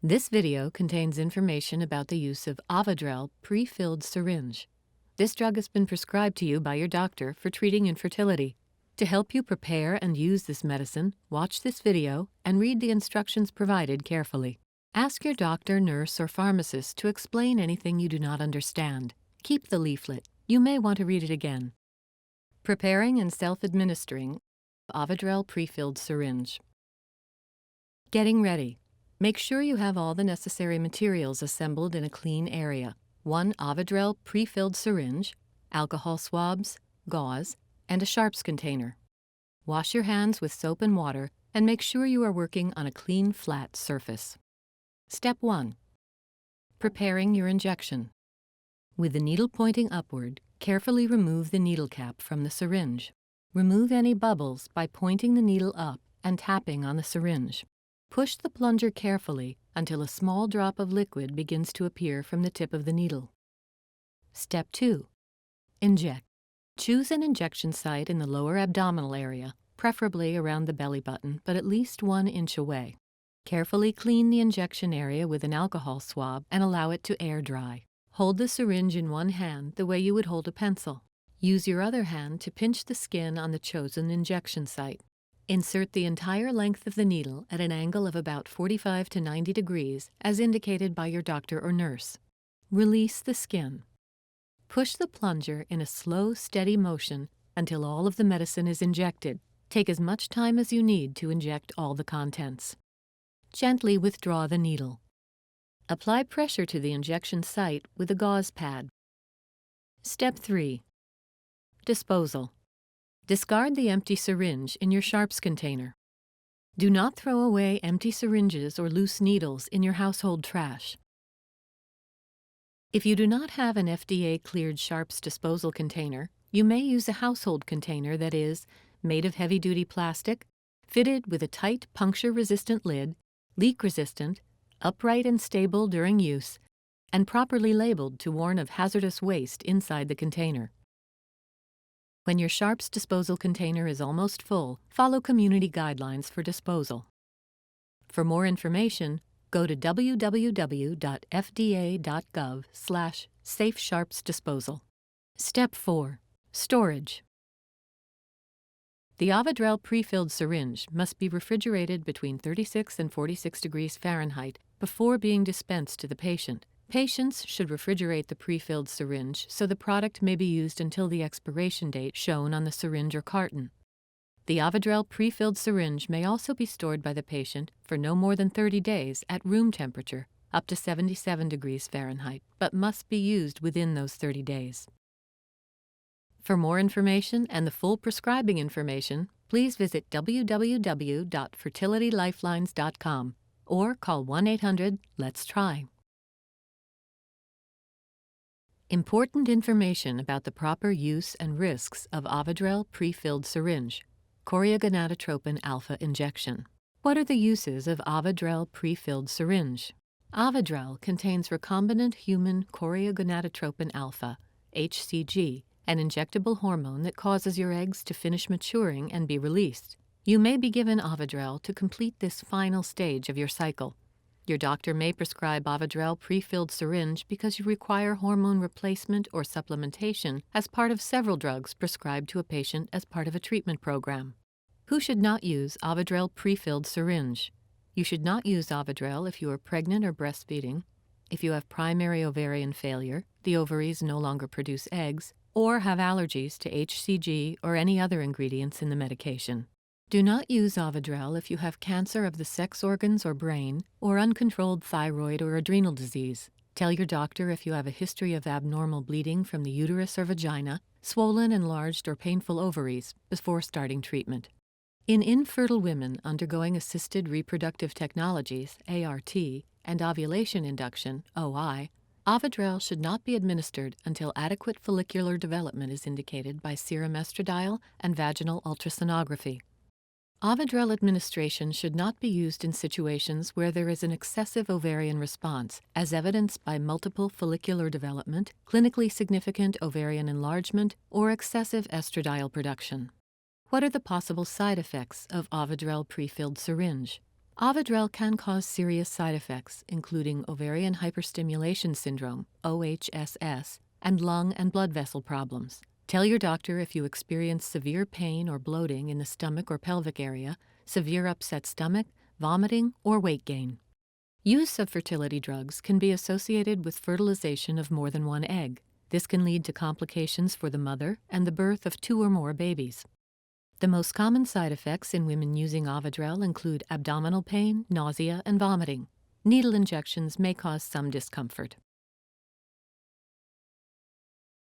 This video contains information about the use of Ovidrel PreFilled Syringe. This drug has been prescribed to you by your doctor for treating infertility. To help you prepare and use this medicine, watch this video and read the instructions provided carefully. Ask your doctor, nurse, or pharmacist to explain anything you do not understand. Keep the leaflet. You may want to read it again. Preparing and self-administering Ovidrel PreFilled Syringe. Getting ready. Make sure you have all the necessary materials assembled in a clean area. 1 Ovidrel PreFilled syringe, alcohol swabs, gauze, and a sharps container. Wash your hands with soap and water and make sure you are working on a clean, flat surface. Step 1. Preparing your injection. With the needle pointing upward, carefully remove the needle cap from the syringe. Remove any bubbles by pointing the needle up and tapping on the syringe. Push the plunger carefully until a small drop of liquid begins to appear from the tip of the needle. Step 2. Inject. Choose an injection site in the lower abdominal area, preferably around the belly button, but at least 1 inch away. Carefully clean the injection area with an alcohol swab and allow it to air dry. Hold the syringe in one hand the way you would hold a pencil. Use your other hand to pinch the skin on the chosen injection site. Insert the entire length of the needle at an angle of about 45 to 90 degrees, as indicated by your doctor or nurse. Release the skin. Push the plunger in a slow, steady motion until all of the medicine is injected. Take as much time as you need to inject all the contents. Gently withdraw the needle. Apply pressure to the injection site with a gauze pad. Step 3. Disposal. Discard the empty syringe in your sharps container. Do not throw away empty syringes or loose needles in your household trash. If you do not have an FDA-cleared sharps disposal container, you may use a household container that is made of heavy-duty plastic, fitted with a tight puncture-resistant lid, leak-resistant, upright and stable during use, and properly labeled to warn of hazardous waste inside the container. When your sharps disposal container is almost full, follow community guidelines for disposal. For more information, go to www.fda.gov/safesharpsdisposal. Step 4. Storage. The Ovidrel PreFilled syringe must be refrigerated between 36 and 46 degrees Fahrenheit before being dispensed to the patient. Patients should refrigerate the prefilled syringe so the product may be used until the expiration date shown on the syringe or carton. The Ovidrel prefilled syringe may also be stored by the patient for no more than 30 days at room temperature, up to 77 degrees Fahrenheit, but must be used within those 30 days. For more information and the full prescribing information, please visit www.fertilitylifelines.com or call 1-800-LETS-TRY. Important information about the proper use and risks of Ovidrel prefilled syringe, choriogonadotropin alpha injection. What are the uses of Ovidrel prefilled syringe? Ovidrel contains recombinant human choriogonadotropin alpha, HCG, an injectable hormone that causes your eggs to finish maturing and be released. You may be given Ovidrel to complete this final stage of your cycle. Your doctor may prescribe Ovidrel prefilled syringe because you require hormone replacement or supplementation as part of several drugs prescribed to a patient as part of a treatment program. Who should not use Ovidrel prefilled syringe? You should not use Ovidrel if you are pregnant or breastfeeding, if you have primary ovarian failure, the ovaries no longer produce eggs, or have allergies to HCG or any other ingredients in the medication. Do not use Ovidrel if you have cancer of the sex organs or brain, or uncontrolled thyroid or adrenal disease. Tell your doctor if you have a history of abnormal bleeding from the uterus or vagina, swollen, enlarged, or painful ovaries before starting treatment. In infertile women undergoing assisted reproductive technologies, ART, and ovulation induction, OI, Ovidrel should not be administered until adequate follicular development is indicated by serum estradiol and vaginal ultrasonography. Ovidrel administration should not be used in situations where there is an excessive ovarian response, as evidenced by multiple follicular development, clinically significant ovarian enlargement, or excessive estradiol production. What are the possible side effects of Ovidrel prefilled syringe? Ovidrel can cause serious side effects, including ovarian hyperstimulation syndrome, OHSS, and lung and blood vessel problems. Tell your doctor if you experience severe pain or bloating in the stomach or pelvic area, severe upset stomach, vomiting, or weight gain. Use of fertility drugs can be associated with fertilization of more than one egg. This can lead to complications for the mother and the birth of 2 or more babies. The most common side effects in women using Ovidrel include abdominal pain, nausea, and vomiting. Needle injections may cause some discomfort.